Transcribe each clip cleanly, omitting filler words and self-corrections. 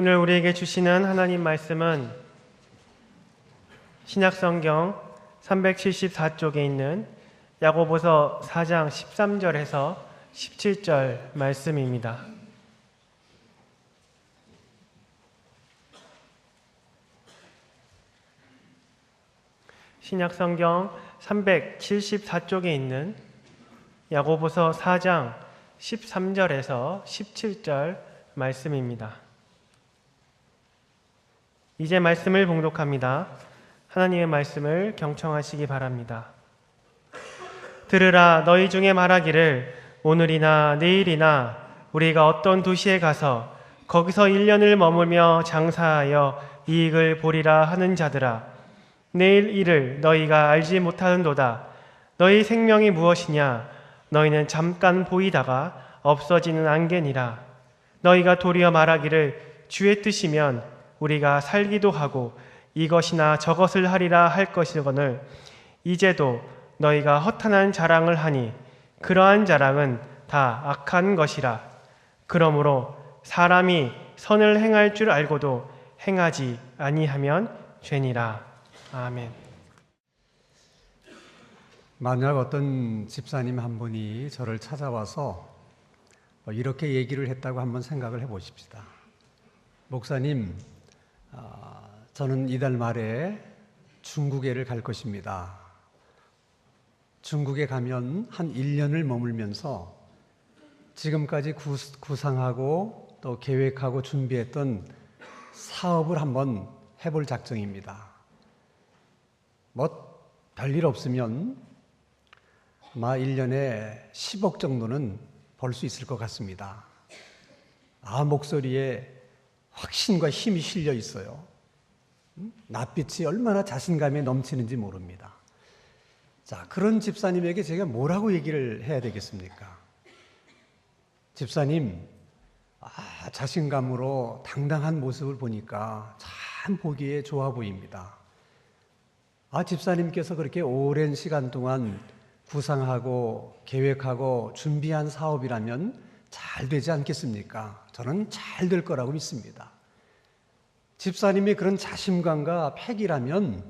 오늘 우리에게 주시는 하나님 말씀은 신약성경 374쪽에 있는 야고보서 4장 13절에서 17절 말씀입니다. 신약성경 374쪽에 있는 야고보서 4장 13절에서 17절 말씀입니다. 이제 말씀을 봉독합니다. 하나님의 말씀을 경청하시기 바랍니다. 들으라, 너희 중에 말하기를 오늘이나 내일이나 우리가 어떤 도시에 가서 거기서 1년을 머물며 장사하여 이익을 보리라 하는 자들아, 내일 일을 너희가 알지 못하는도다. 너희 생명이 무엇이냐? 너희는 잠깐 보이다가 없어지는 안개니라. 너희가 도리어 말하기를 주의 뜻이면 우리가 살기도 하고 이것이나 저것을 하리라 할 것이거늘 이제도 너희가 허탄한 자랑을 하니 그러한 자랑은 다 악한 것이라. 그러므로 사람이 선을 행할 줄 알고도 행하지 아니하면 죄니라. 아멘. 만약 어떤 집사님 한 분이 저를 찾아와서 이렇게 얘기를 했다고 한번 생각을 해보십시다. 목사님, 저는 이달 말에 중국에를 갈 것입니다. 중국에 가면 한 1년을 머물면서 지금까지 구상하고 또 계획하고 준비했던 사업을 한번 해볼 작정입니다. 별일 없으면 1년에 10억 정도는 벌 수 있을 것 같습니다. 목소리에 확신과 힘이 실려 있어요. 낯빛이 얼마나 자신감에 넘치는지 모릅니다. 자, 그런 집사님에게 제가 뭐라고 얘기를 해야 되겠습니까? 집사님, 자신감으로 당당한 모습을 보니까 참 보기에 좋아 보입니다. 집사님께서 그렇게 오랜 시간 동안 구상하고 계획하고 준비한 사업이라면 잘 되지 않겠습니까? 저는 잘 될 거라고 믿습니다. 집사님의 그런 자신감과 패기라면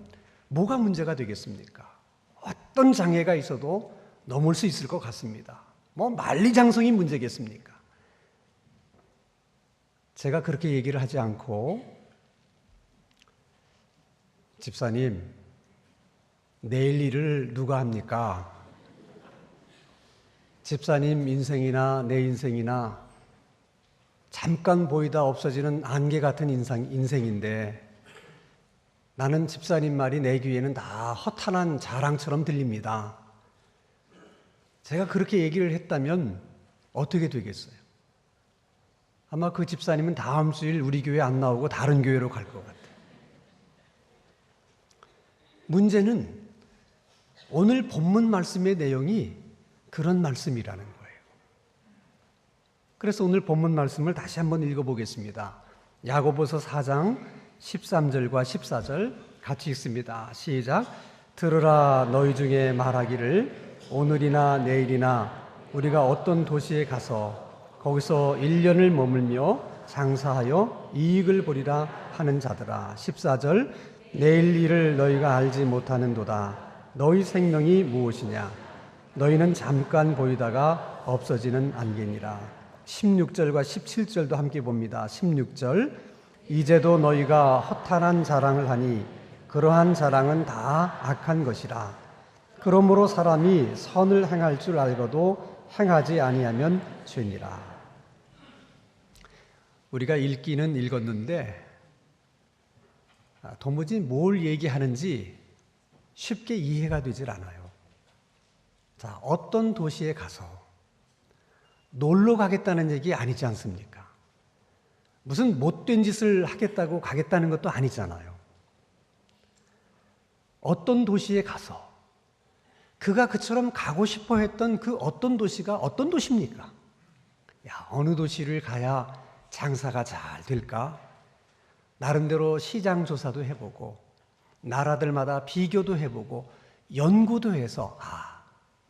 뭐가 문제가 되겠습니까? 어떤 장애가 있어도 넘을 수 있을 것 같습니다. 만리장성이 문제겠습니까? 제가 그렇게 얘기를 하지 않고, 집사님, 내일 일을 누가 합니까? 집사님 인생이나 내 인생이나 잠깐 보이다 없어지는 안개 같은 인생인데 나는 집사님 말이 내 귀에는 다 허탄한 자랑처럼 들립니다. 제가 그렇게 얘기를 했다면 어떻게 되겠어요? 아마 그 집사님은 다음 주일 우리 교회 안 나오고 다른 교회로 갈 것 같아요. 문제는 오늘 본문 말씀의 내용이 그런 말씀이라는 거예요. 그래서 오늘 본문 말씀을 다시 한번 읽어보겠습니다. 야고보서 4장 13절과 14절 같이 읽습니다. 시작. 들으라, 너희 중에 말하기를 오늘이나 내일이나 우리가 어떤 도시에 가서 거기서 1년을 머물며 장사하여 이익을 보리라 하는 자들아. 14절. 내일 일을 너희가 알지 못하는도다. 너희 생명이 무엇이냐? 너희는 잠깐 보이다가 없어지는 안개니라. 16절과 17절도 함께 봅니다. 16절. 이제도 너희가 허탄한 자랑을 하니 그러한 자랑은 다 악한 것이라. 그러므로 사람이 선을 행할 줄 알고도 행하지 아니하면 죄니라. 우리가 읽기는 읽었는데 도무지 뭘 얘기하는지 쉽게 이해가 되질 않아요. 자, 어떤 도시에 가서 놀러 가겠다는 얘기 아니지 않습니까? 무슨 못된 짓을 하겠다고 가겠다는 것도 아니잖아요. 어떤 도시에 가서 그가 그처럼 가고 싶어 했던 그 어떤 도시가 어떤 도시입니까? 어느 도시를 가야 장사가 잘 될까? 나름대로 시장 조사도 해보고 나라들마다 비교도 해보고 연구도 해서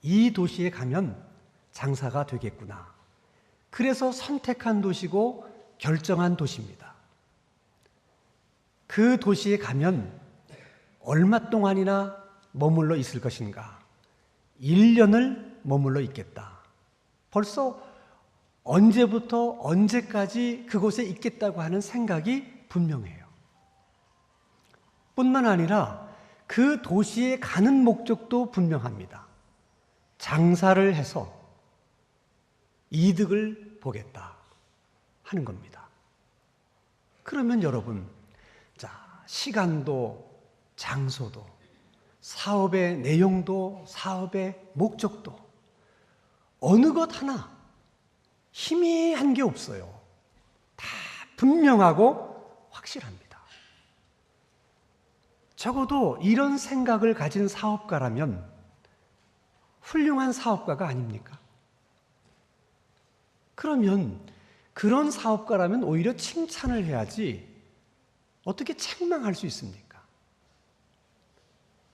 이 도시에 가면 장사가 되겠구나. 그래서 선택한 도시고 결정한 도시입니다. 그 도시에 가면 얼마 동안이나 머물러 있을 것인가? 1년을 머물러 있겠다. 벌써 언제부터 언제까지 그곳에 있겠다고 하는 생각이 분명해요. 뿐만 아니라 그 도시에 가는 목적도 분명합니다. 장사를 해서 이득을 보겠다 하는 겁니다. 그러면 여러분, 자, 시간도 장소도 사업의 내용도 사업의 목적도 어느 것 하나 희미한 게 없어요. 다 분명하고 확실합니다. 적어도 이런 생각을 가진 사업가라면 훌륭한 사업가가 아닙니까? 그러면 그런 사업가라면 오히려 칭찬을 해야지 어떻게 책망할 수 있습니까?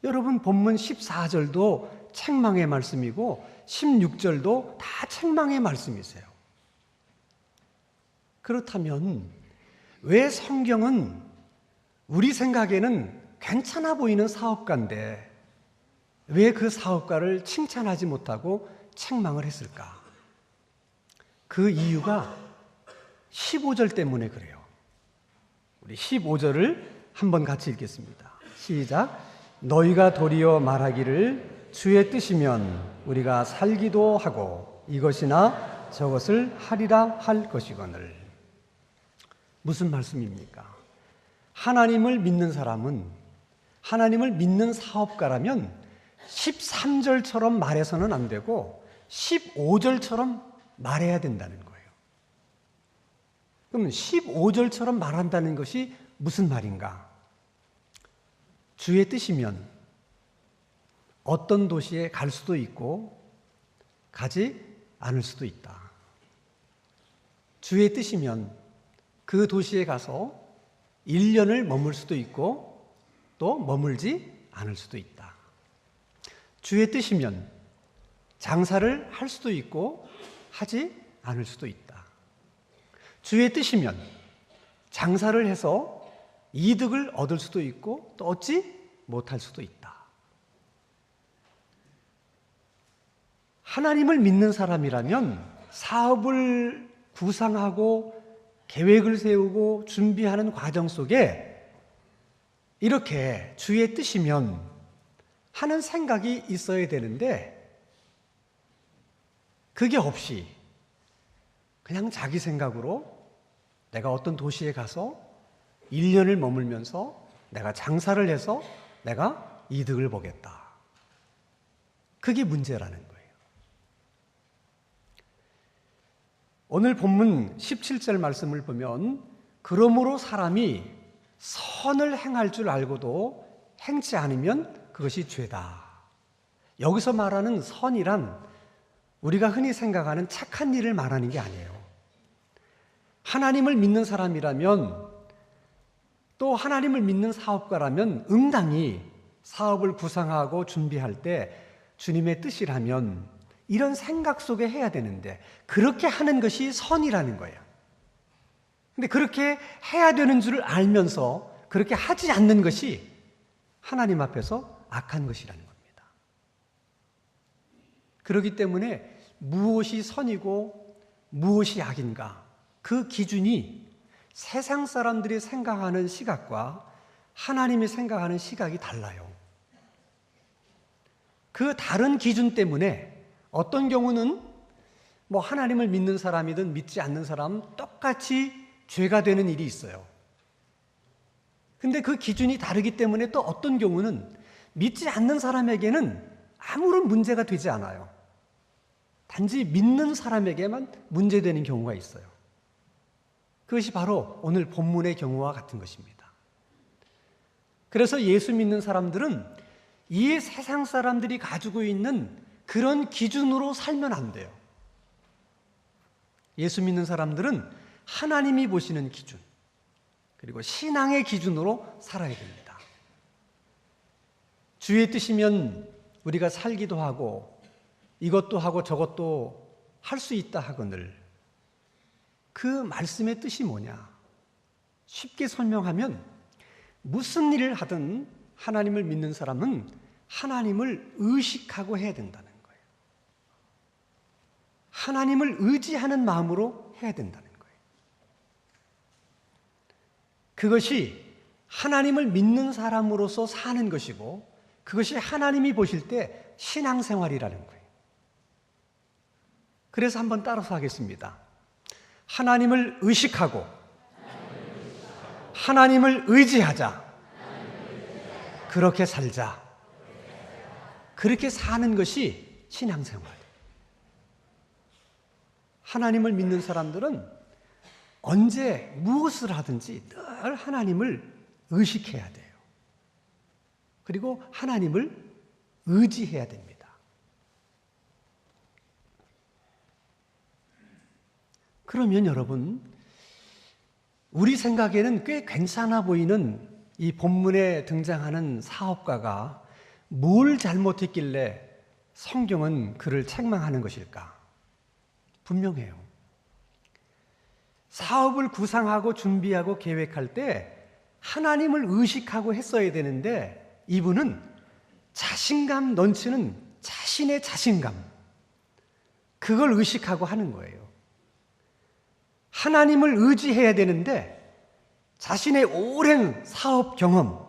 여러분, 본문 14절도 책망의 말씀이고 16절도 다 책망의 말씀이세요. 그렇다면 왜 성경은 우리 생각에는 괜찮아 보이는 사업가인데 왜 그 사업가를 칭찬하지 못하고 책망을 했을까? 그 이유가 15절 때문에 그래요. 우리 15절을 한번 같이 읽겠습니다. 시작. 너희가 도리어 말하기를 주의 뜻이면 우리가 살기도 하고 이것이나 저것을 하리라 할 것이거늘. 무슨 말씀입니까? 하나님을 믿는 사람은, 하나님을 믿는 사업가라면 13절처럼 말해서는 안 되고 15절처럼 말해야 된다는 거예요. 그럼 15절처럼 말한다는 것이 무슨 말인가? 주의 뜻이면 어떤 도시에 갈 수도 있고 가지 않을 수도 있다. 주의 뜻이면 그 도시에 가서 1년을 머물 수도 있고 또 머물지 않을 수도 있다. 주의 뜻이면 장사를 할 수도 있고 하지 않을 수도 있다. 주의 뜻이면 장사를 해서 이득을 얻을 수도 있고 또 얻지 못할 수도 있다. 하나님을 믿는 사람이라면 사업을 구상하고 계획을 세우고 준비하는 과정 속에 이렇게 주의 뜻이면 하는 생각이 있어야 되는데 그게 없이 그냥 자기 생각으로 내가 어떤 도시에 가서 1년을 머물면서 내가 장사를 해서 내가 이득을 보겠다. 그게 문제라는 거예요. 오늘 본문 17절 말씀을 보면 그러므로 사람이 선을 행할 줄 알고도 행치 않으면 그것이 죄다. 여기서 말하는 선이란 우리가 흔히 생각하는 착한 일을 말하는 게 아니에요. 하나님을 믿는 사람이라면 또 하나님을 믿는 사업가라면 응당히 사업을 구상하고 준비할 때 주님의 뜻이라면 이런 생각 속에 해야 되는데 그렇게 하는 것이 선이라는 거예요. 근데 그렇게 해야 되는 줄 알면서 그렇게 하지 않는 것이 하나님 앞에서 악한 것이라는 겁니다. 그렇기 때문에 무엇이 선이고 무엇이 악인가 그 기준이 세상 사람들이 생각하는 시각과 하나님이 생각하는 시각이 달라요. 그 다른 기준 때문에 어떤 경우는 하나님을 믿는 사람이든 믿지 않는 사람 똑같이 죄가 되는 일이 있어요. 근데 그 기준이 다르기 때문에 또 어떤 경우는 믿지 않는 사람에게는 아무런 문제가 되지 않아요. 단지 믿는 사람에게만 문제되는 경우가 있어요. 그것이 바로 오늘 본문의 경우와 같은 것입니다. 그래서 예수 믿는 사람들은 이 세상 사람들이 가지고 있는 그런 기준으로 살면 안 돼요. 예수 믿는 사람들은 하나님이 보시는 기준, 그리고 신앙의 기준으로 살아야 됩니다. 주의 뜻이면 우리가 살기도 하고 이것도 하고 저것도 할 수 있다 하거늘 그 말씀의 뜻이 뭐냐? 쉽게 설명하면 무슨 일을 하든 하나님을 믿는 사람은 하나님을 의식하고 해야 된다는 거예요. 하나님을 의지하는 마음으로 해야 된다는 거예요. 그것이 하나님을 믿는 사람으로서 사는 것이고, 그것이 하나님이 보실 때 신앙생활이라는 거예요. 그래서 한번 따라서 하겠습니다. 하나님을 의식하고 하나님을 의지하자. 그렇게 살자. 그렇게 사는 것이 신앙생활. 하나님을 믿는 사람들은 언제 무엇을 하든지 늘 하나님을 의식해야 돼요. 그리고 하나님을 의지해야 됩니다. 그러면 여러분, 우리 생각에는 꽤 괜찮아 보이는 이 본문에 등장하는 사업가가 뭘 잘못했길래 성경은 그를 책망하는 것일까? 분명해요. 사업을 구상하고 준비하고 계획할 때 하나님을 의식하고 했어야 되는데, 이분은 자신감 넘치는 자신의 자신감, 그걸 의식하고 하는 거예요. 하나님을 의지해야 되는데 자신의 오랜 사업 경험,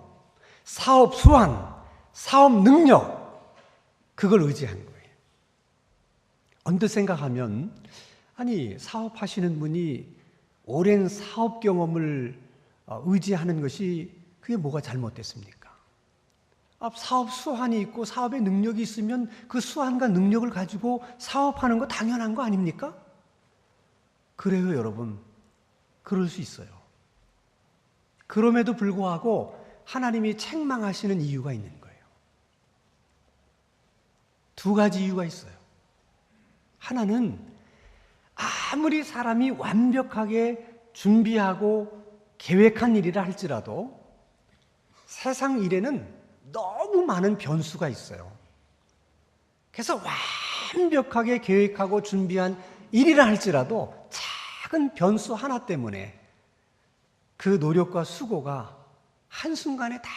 사업 수완, 사업 능력, 그걸 의지한 거예요. 언뜻 생각하면, 아니, 사업하시는 분이 오랜 사업 경험을 의지하는 것이 그게 뭐가 잘못됐습니까? 사업 수완이 있고 사업의 능력이 있으면 그 수완과 능력을 가지고 사업하는 거 당연한 거 아닙니까? 그래요, 여러분. 그럴 수 있어요. 그럼에도 불구하고 하나님이 책망하시는 이유가 있는 거예요. 두 가지 이유가 있어요. 하나는 아무리 사람이 완벽하게 준비하고 계획한 일이라 할지라도 세상 일에는 너무 많은 변수가 있어요. 그래서 완벽하게 계획하고 준비한 일이라 할지라도 작은 변수 하나 때문에 그 노력과 수고가 한순간에 다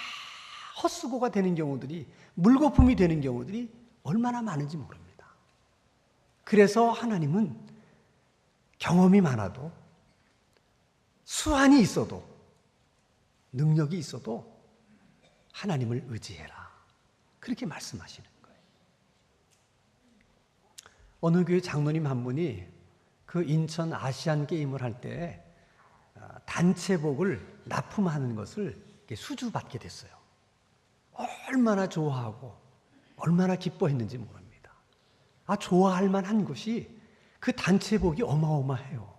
헛수고가 되는 경우들이, 물거품이 되는 경우들이 얼마나 많은지 모릅니다. 그래서 하나님은 경험이 많아도, 수완이 있어도, 능력이 있어도 하나님을 의지해라, 그렇게 말씀하시는 거예요. 어느 교회 장로님 한 분이 그 인천 아시안 게임을 할 때 단체복을 납품하는 것을 수주받게 됐어요. 얼마나 좋아하고 얼마나 기뻐했는지 모릅니다. 좋아할 만한 것이 그 단체복이 어마어마해요.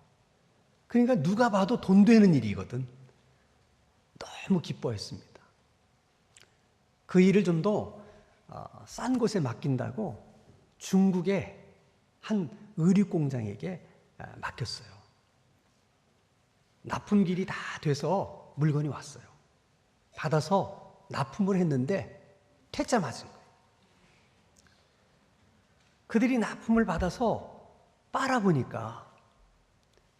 그러니까 누가 봐도 돈 되는 일이거든. 너무 기뻐했습니다. 그 일을 좀 더 싼 곳에 맡긴다고 중국의 한 의류공장에게 맡겼어요. 납품길이 다 돼서 물건이 왔어요. 받아서 납품을 했는데 퇴짜 맞은 거예요. 그들이 납품을 받아서 빨아보니까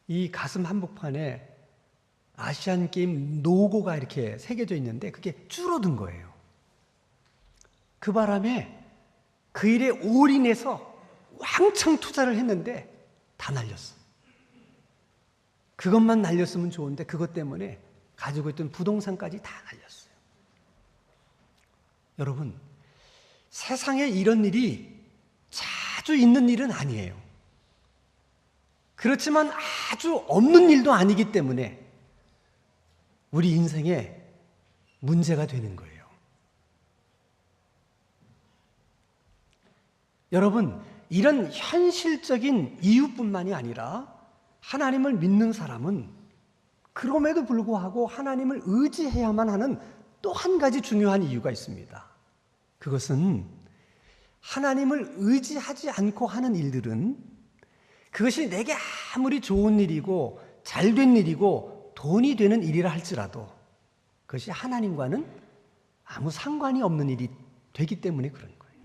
이 가슴 한복판에 아시안게임 로고가 이렇게 새겨져 있는데 그게 줄어든 거예요. 그 바람에 그 일에 올인해서 왕창 투자를 했는데 다 날렸어. 그것만 날렸으면 좋은데 그것 때문에 가지고 있던 부동산까지 다 날렸어요. 여러분, 세상에 이런 일이 자주 있는 일은 아니에요. 그렇지만 아주 없는 일도 아니기 때문에 우리 인생에 문제가 되는 거예요. 여러분, 이런 현실적인 이유뿐만이 아니라 하나님을 믿는 사람은 그럼에도 불구하고 하나님을 의지해야만 하는 또 한 가지 중요한 이유가 있습니다. 그것은 하나님을 의지하지 않고 하는 일들은 그것이 내게 아무리 좋은 일이고 잘된 일이고 돈이 되는 일이라 할지라도 그것이 하나님과는 아무 상관이 없는 일이 되기 때문에 그런 거예요.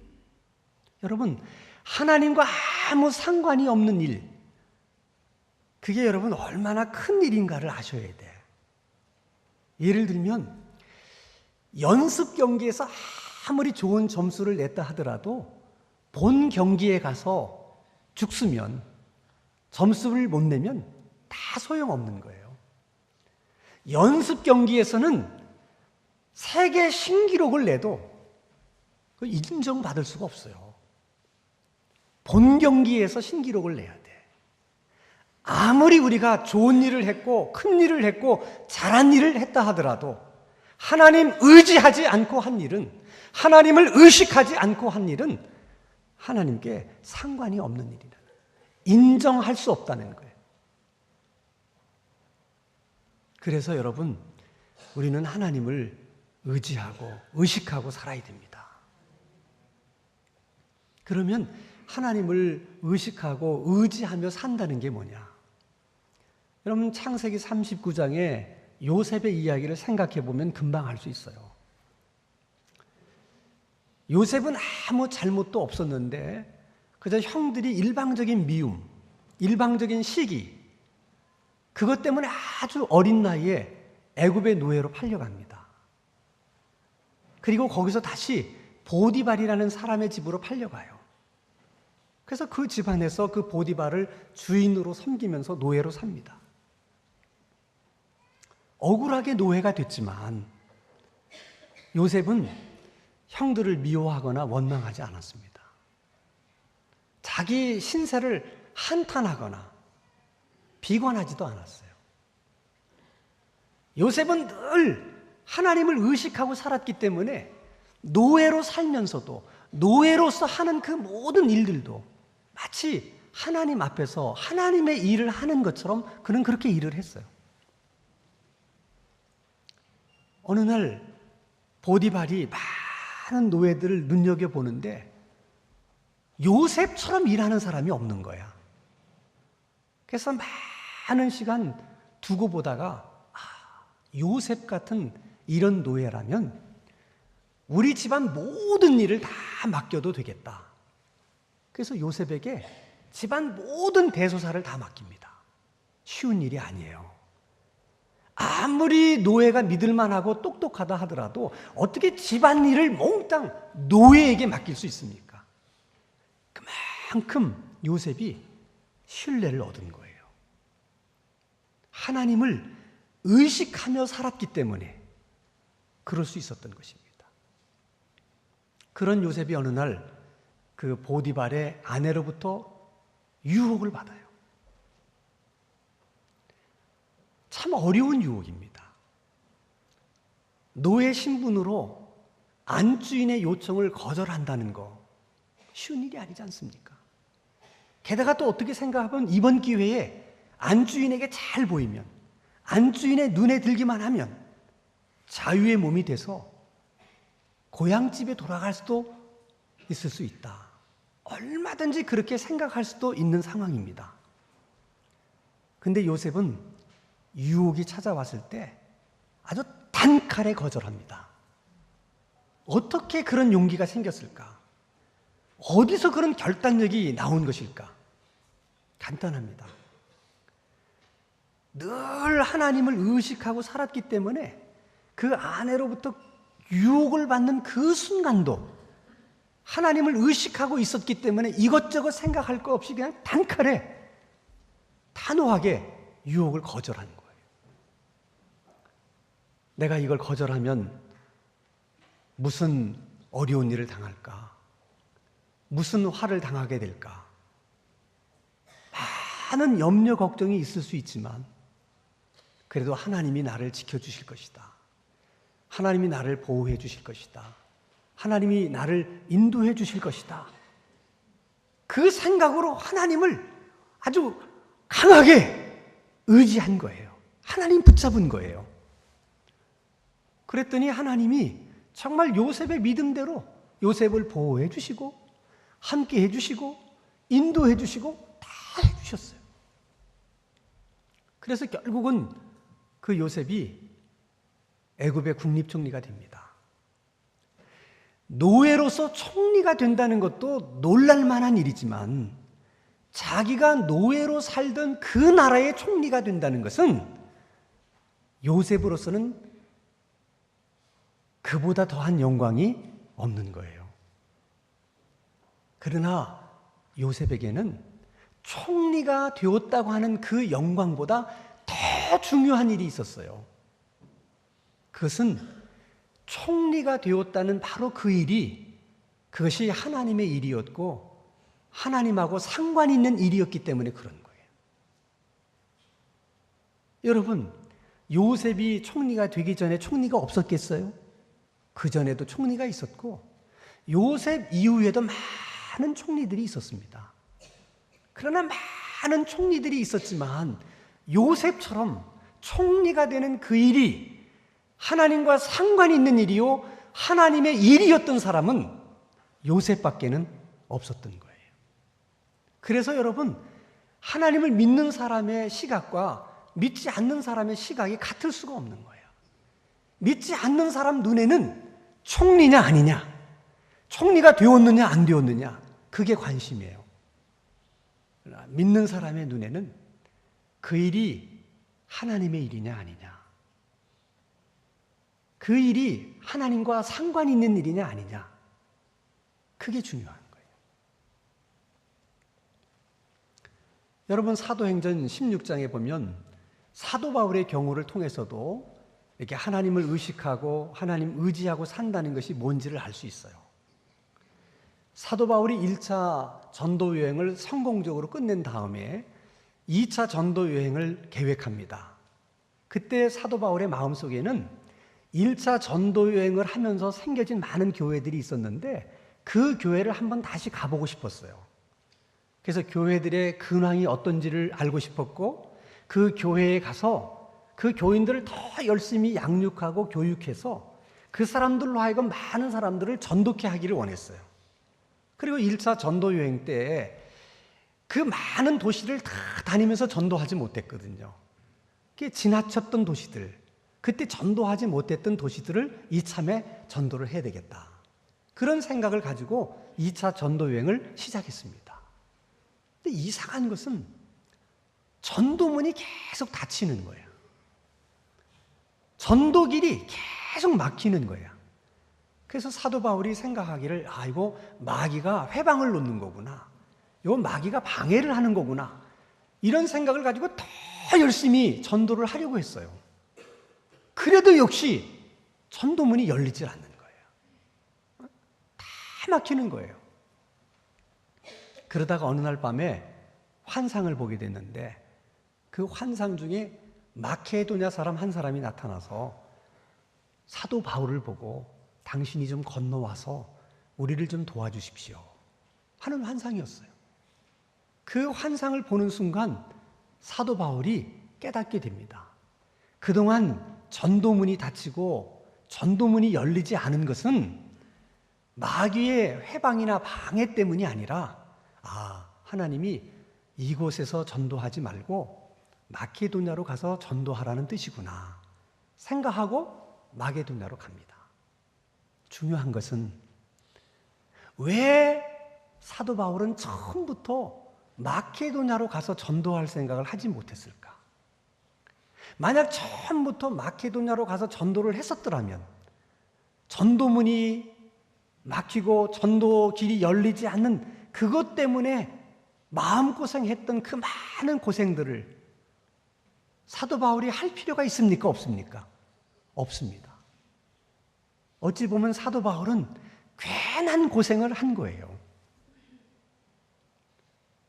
여러분, 하나님과 아무 상관이 없는 일, 그게 여러분 얼마나 큰 일인가를 아셔야 돼. 예를 들면 연습 경기에서 아무리 좋은 점수를 냈다 하더라도 본 경기에 가서 죽으면 점수를 못 내면 다 소용없는 거예요. 연습 경기에서는 세계 신기록을 내도 인정받을 수가 없어요. 본 경기에서 신기록을 내야 돼. 아무리 우리가 좋은 일을 했고 큰 일을 했고 잘한 일을 했다 하더라도 하나님 의지하지 않고 한 일은, 하나님을 의식하지 않고 한 일은 하나님께 상관이 없는 일이라. 인정할 수 없다는 거예요. 그래서 여러분, 우리는 하나님을 의지하고 의식하고 살아야 됩니다. 그러면 하나님을 의식하고 의지하며 산다는 게 뭐냐? 여러분, 창세기 39장에 요셉의 이야기를 생각해 보면 금방 알 수 있어요. 요셉은 아무 잘못도 없었는데 그저 형들이 일방적인 미움, 일방적인 시기, 그것 때문에 아주 어린 나이에 애굽의 노예로 팔려갑니다. 그리고 거기서 다시 보디발이라는 사람의 집으로 팔려가요. 그래서 그 집안에서 그 보디발을 주인으로 섬기면서 노예로 삽니다. 억울하게 노예가 됐지만 요셉은 형들을 미워하거나 원망하지 않았습니다. 자기 신세를 한탄하거나 비관하지도 않았어요. 요셉은 늘 하나님을 의식하고 살았기 때문에 노예로 살면서도 노예로서 하는 그 모든 일들도 마치 하나님 앞에서 하나님의 일을 하는 것처럼 그는 그렇게 일을 했어요. 어느 날 보디발이 많은 노예들을 눈여겨보는데 요셉처럼 일하는 사람이 없는 거야. 그래서 많은 시간 두고 보다가 요셉 같은 이런 노예라면 우리 집안 모든 일을 다 맡겨도 되겠다. 그래서 요셉에게 집안 모든 대소사를 다 맡깁니다. 쉬운 일이 아니에요. 아무리 노예가 믿을만하고 똑똑하다 하더라도 어떻게 집안 일을 몽땅 노예에게 맡길 수 있습니까? 그만큼 요셉이 신뢰를 얻은 거예요. 하나님을 의식하며 살았기 때문에 그럴 수 있었던 것입니다. 그런 요셉이 어느 날 그 보디발의 아내로부터 유혹을 받아요. 참 어려운 유혹입니다. 노예 신분으로 안주인의 요청을 거절한다는 거 쉬운 일이 아니지 않습니까? 게다가 또 어떻게 생각하면 이번 기회에 안주인에게 잘 보이면, 안주인의 눈에 들기만 하면 자유의 몸이 돼서 고향집에 돌아갈 수도 있을 수 있다. 얼마든지 그렇게 생각할 수도 있는 상황입니다. 근데 요셉은 유혹이 찾아왔을 때 아주 단칼에 거절합니다. 어떻게 그런 용기가 생겼을까? 어디서 그런 결단력이 나온 것일까? 간단합니다. 늘 하나님을 의식하고 살았기 때문에 그 아내로부터 유혹을 받는 그 순간도 하나님을 의식하고 있었기 때문에 이것저것 생각할 거 없이 그냥 단칼에 단호하게 유혹을 거절한 거예요. 내가 이걸 거절하면 무슨 어려운 일을 당할까? 무슨 화를 당하게 될까? 많은 염려, 걱정이 있을 수 있지만 그래도 하나님이 나를 지켜주실 것이다. 하나님이 나를 보호해 주실 것이다. 하나님이 나를 인도해 주실 것이다. 그 생각으로 하나님을 아주 강하게 의지한 거예요. 하나님 붙잡은 거예요. 그랬더니 하나님이 정말 요셉의 믿음대로 요셉을 보호해 주시고 함께 해주시고 인도해 주시고 다 해주셨어요. 그래서 결국은 그 요셉이 애굽의 국립총리가 됩니다. 노예로서 총리가 된다는 것도 놀랄만한 일이지만 자기가 노예로 살던 그 나라의 총리가 된다는 것은 요셉으로서는 그보다 더한 영광이 없는 거예요. 그러나 요셉에게는 총리가 되었다고 하는 그 영광보다 더 중요한 일이 있었어요. 그것은 총리가 되었다는 바로 그 일이, 그것이 하나님의 일이었고 하나님하고 상관이 있는 일이었기 때문에 그런 거예요. 여러분, 요셉이 총리가 되기 전에 총리가 없었겠어요? 그 전에도 총리가 있었고 요셉 이후에도 많은 총리들이 있었습니다. 그러나 많은 총리들이 있었지만 요셉처럼 총리가 되는 그 일이 하나님과 상관이 있는 일이요 하나님의 일이었던 사람은 요셉밖에는 없었던 거예요. 그래서 여러분, 하나님을 믿는 사람의 시각과 믿지 않는 사람의 시각이 같을 수가 없는 거예요. 믿지 않는 사람 눈에는 총리냐 아니냐, 총리가 되었느냐 안 되었느냐, 그게 관심이에요. 그러나 믿는 사람의 눈에는 그 일이 하나님의 일이냐 아니냐, 그 일이 하나님과 상관이 있는 일이냐 아니냐, 그게 중요한 거예요. 여러분, 사도행전 16장에 보면 사도 바울의 경우를 통해서도 이렇게 하나님을 의식하고 하나님 의지하고 산다는 것이 뭔지를 알 수 있어요. 사도 바울이 1차 전도 여행을 성공적으로 끝낸 다음에 2차 전도 여행을 계획합니다. 그때 사도 바울의 마음속에는 1차 전도 여행을 하면서 생겨진 많은 교회들이 있었는데 그 교회를 한번 다시 가보고 싶었어요. 그래서 교회들의 근황이 어떤지를 알고 싶었고 그 교회에 가서 그 교인들을 더 열심히 양육하고 교육해서 그 사람들로 하여금 많은 사람들을 전도케 하기를 원했어요. 그리고 1차 전도 여행 때 그 많은 도시를 다 다니면서 전도하지 못했거든요. 그게 지나쳤던 도시들, 그때 전도하지 못했던 도시들을 이참에 전도를 해야 되겠다, 그런 생각을 가지고 2차 전도 여행을 시작했습니다. 근데 이상한 것은 전도문이 계속 닫히는 거예요. 전도길이 계속 막히는 거예요. 그래서 사도 바울이 생각하기를, 이거 마귀가 회방을 놓는 거구나, 이거 마귀가 방해를 하는 거구나, 이런 생각을 가지고 더 열심히 전도를 하려고 했어요. 그래도 역시 전도문이 열리질 않는 거예요. 다 막히는 거예요. 그러다가 어느 날 밤에 환상을 보게 됐는데 그 환상 중에 마케도냐 사람 한 사람이 나타나서 사도 바울을 보고 당신이 좀 건너와서 우리를 좀 도와주십시오 하는 환상이었어요. 그 환상을 보는 순간 사도 바울이 깨닫게 됩니다. 그동안 전도문이 닫히고 전도문이 열리지 않은 것은 마귀의 회방이나 방해 때문이 아니라 하나님이 이곳에서 전도하지 말고 마케도냐로 가서 전도하라는 뜻이구나 생각하고 마케도냐로 갑니다. 중요한 것은 왜 사도 바울은 처음부터 마케도냐로 가서 전도할 생각을 하지 못했을까? 만약 처음부터 마케도냐로 가서 전도를 했었더라면 전도문이 막히고 전도 길이 열리지 않는 그것 때문에 마음고생했던 그 많은 고생들을 사도 바울이 할 필요가 있습니까? 없습니까? 없습니다. 어찌 보면 사도 바울은 괜한 고생을 한 거예요.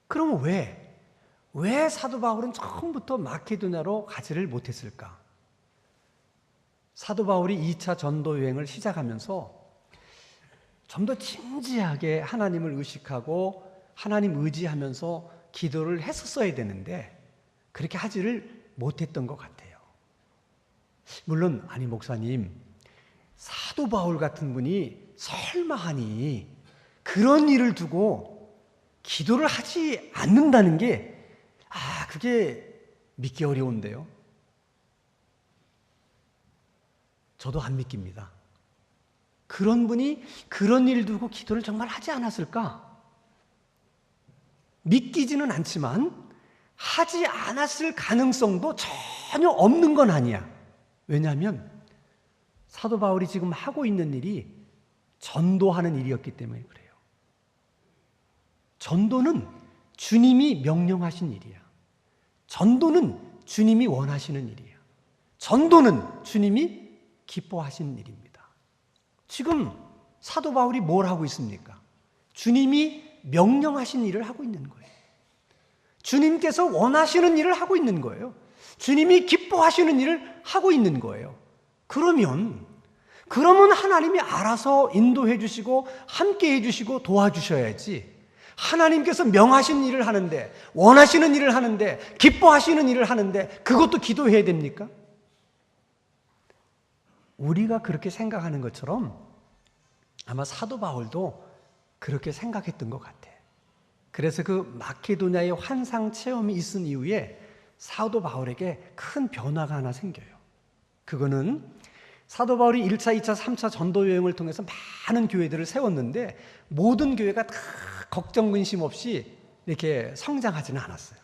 그럼 왜 사도 바울은 처음부터 마케도냐로 가지를 못했을까? 사도 바울이 2차 전도 여행을 시작하면서 좀 더 진지하게 하나님을 의식하고 하나님 의지하면서 기도를 했었어야 되는데 그렇게 하지를 못했던 것 같아요. 물론 목사님, 사도 바울 같은 분이 설마 하니 그런 일을 두고 기도를 하지 않는다는 게 그게 믿기 어려운데요. 저도 안 믿깁니다. 그런 분이 그런 일 두고 기도를 정말 하지 않았을까? 믿기지는 않지만 하지 않았을 가능성도 전혀 없는 건 아니야. 왜냐하면 사도 바울이 지금 하고 있는 일이 전도하는 일이었기 때문에 그래요. 전도는 주님이 명령하신 일이야. 전도는 주님이 원하시는 일이야. 전도는 주님이 기뻐하시는 일입니다. 지금 사도 바울이 뭘 하고 있습니까? 주님이 명령하신 일을 하고 있는 거예요. 주님께서 원하시는 일을 하고 있는 거예요. 주님이 기뻐하시는 일을 하고 있는 거예요. 그러면 하나님이 알아서 인도해 주시고 함께 해 주시고 도와주셔야지, 하나님께서 명하신 일을 하는데, 원하시는 일을 하는데, 기뻐하시는 일을 하는데 그것도 기도해야 됩니까? 우리가 그렇게 생각하는 것처럼 아마 사도 바울도 그렇게 생각했던 것 같아. 그래서 그 마케도냐의 환상 체험이 있은 이후에 사도 바울에게 큰 변화가 하나 생겨요. 그거는 사도 바울이 1차, 2차, 3차 전도 여행을 통해서 많은 교회들을 세웠는데 모든 교회가 다 걱정 근심 없이 이렇게 성장하지는 않았어요.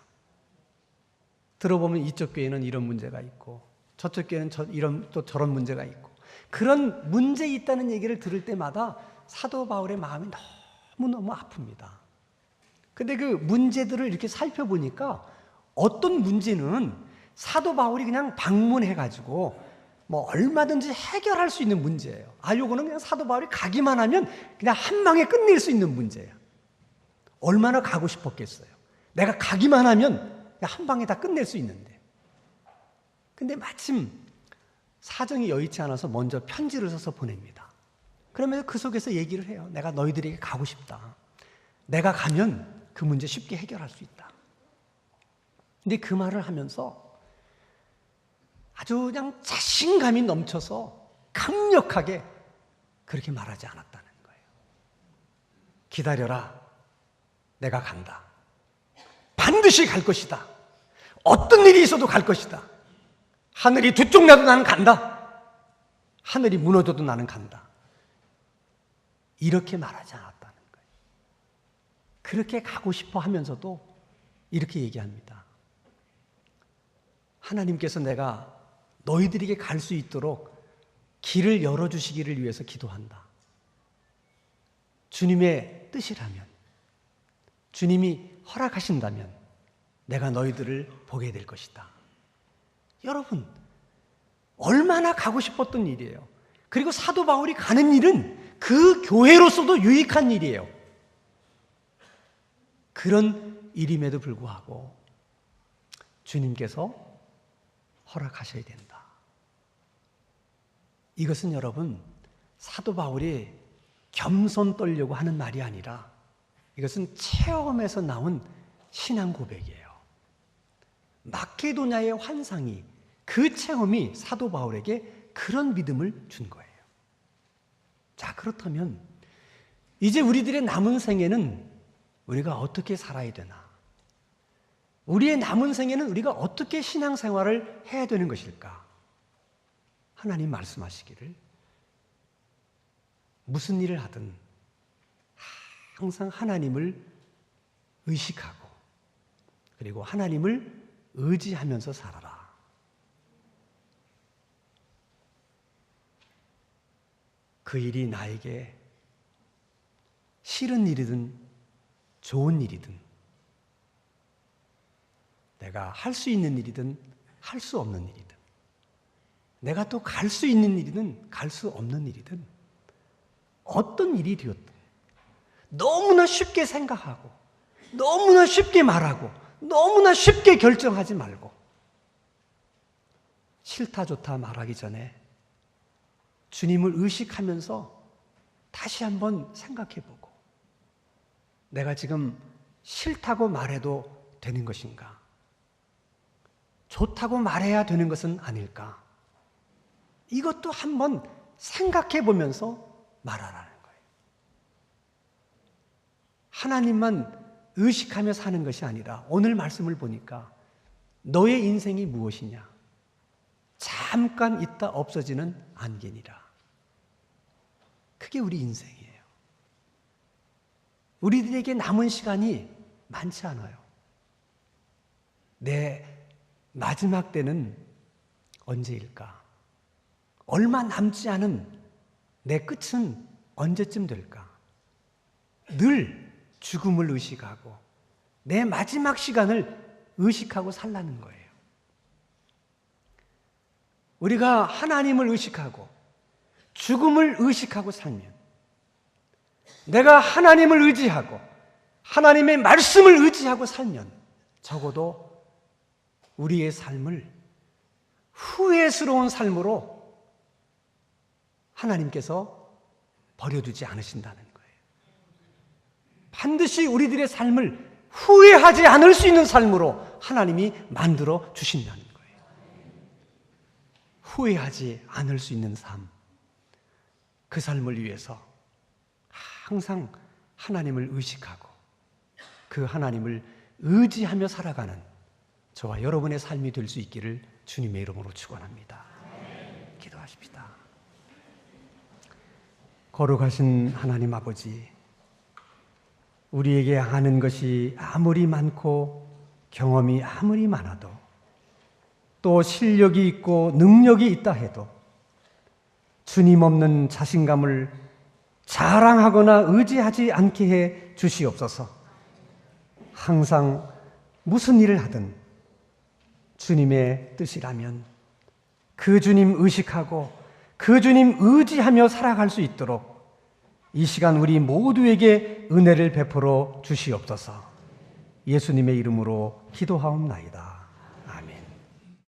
들어보면 이쪽 교회는 이런 문제가 있고 저쪽 교회는 또 저런 문제가 있고, 그런 문제 있다는 얘기를 들을 때마다 사도 바울의 마음이 너무너무 아픕니다. 근데 그 문제들을 이렇게 살펴보니까 어떤 문제는 사도 바울이 그냥 방문해가지고 뭐 얼마든지 해결할 수 있는 문제예요. 요거는 그냥 사도 바울이 가기만 하면 그냥 한 방에 끝낼 수 있는 문제예요. 얼마나 가고 싶었겠어요. 내가 가기만 하면 그냥 한 방에 다 끝낼 수 있는데. 근데 마침 사정이 여의치 않아서 먼저 편지를 써서 보냅니다. 그러면서 그 속에서 얘기를 해요. 내가 너희들에게 가고 싶다. 내가 가면 그 문제 쉽게 해결할 수 있다. 근데 그 말을 하면서 아주 그냥 자신감이 넘쳐서 강력하게 그렇게 말하지 않았다는 거예요. 기다려라. 내가 간다. 반드시 갈 것이다. 어떤 일이 있어도 갈 것이다. 하늘이 두 쪽 나도 나는 간다. 하늘이 무너져도 나는 간다. 이렇게 말하지 않았다는 거예요. 그렇게 가고 싶어 하면서도 이렇게 얘기합니다. 하나님께서 내가 너희들에게 갈 수 있도록 길을 열어주시기를 위해서 기도한다. 주님의 뜻이라면, 주님이 허락하신다면 내가 너희들을 보게 될 것이다. 여러분, 얼마나 가고 싶었던 일이에요. 그리고 사도 바울이 가는 일은 그 교회로서도 유익한 일이에요. 그런 일임에도 불구하고 주님께서 허락하셔야 된다. 이것은 여러분, 사도 바울이 겸손 떨려고 하는 말이 아니라 이것은 체험에서 나온 신앙 고백이에요. 마케도냐의 환상이, 그 체험이 사도 바울에게 그런 믿음을 준 거예요. 자, 그렇다면 이제 우리들의 남은 생에는 우리가 어떻게 살아야 되나? 우리의 남은 생에는 우리가 어떻게 신앙생활을 해야 되는 것일까? 하나님 말씀하시기를 무슨 일을 하든 항상 하나님을 의식하고 그리고 하나님을 의지하면서 살아라. 그 일이 나에게 싫은 일이든 좋은 일이든, 내가 할 수 있는 일이든 할 수 없는 일이든, 내가 또 갈 수 있는 일이든 갈 수 없는 일이든, 어떤 일이 되었든 너무나 쉽게 생각하고 너무나 쉽게 말하고 너무나 쉽게 결정하지 말고, 싫다 좋다 말하기 전에 주님을 의식하면서 다시 한번 생각해보고, 내가 지금 싫다고 말해도 되는 것인가? 좋다고 말해야 되는 것은 아닐까? 이것도 한번 생각해 보면서 말하라는 거예요. 하나님만 의식하며 사는 것이 아니라 오늘 말씀을 보니까 너의 인생이 무엇이냐? 잠깐 있다 없어지는 안개니라. 그게 우리 인생이에요. 우리들에게 남은 시간이 많지 않아요. 내 마지막 때는 언제일까? 얼마 남지 않은 내 끝은 언제쯤 될까? 늘 죽음을 의식하고 내 마지막 시간을 의식하고 살라는 거예요. 우리가 하나님을 의식하고 죽음을 의식하고 살면, 내가 하나님을 의지하고 하나님의 말씀을 의지하고 살면 적어도 우리의 삶을 후회스러운 삶으로 하나님께서 버려두지 않으신다는 거예요. 반드시 우리들의 삶을 후회하지 않을 수 있는 삶으로 하나님이 만들어 주신다는 거예요. 후회하지 않을 수 있는 삶, 그 삶을 위해서 항상 하나님을 의식하고 그 하나님을 의지하며 살아가는 저와 여러분의 삶이 될 수 있기를 주님의 이름으로 축원합니다. 기도하십시다. 거룩하신 하나님 아버지, 우리에게 아는 것이 아무리 많고 경험이 아무리 많아도 또 실력이 있고 능력이 있다 해도 주님 없는 자신감을 자랑하거나 의지하지 않게 해 주시옵소서. 항상 무슨 일을 하든 주님의 뜻이라면 그 주님 의식하고 그 주님 의지하며 살아갈 수 있도록 이 시간 우리 모두에게 은혜를 베풀어 주시옵소서. 예수님의 이름으로 기도하옵나이다.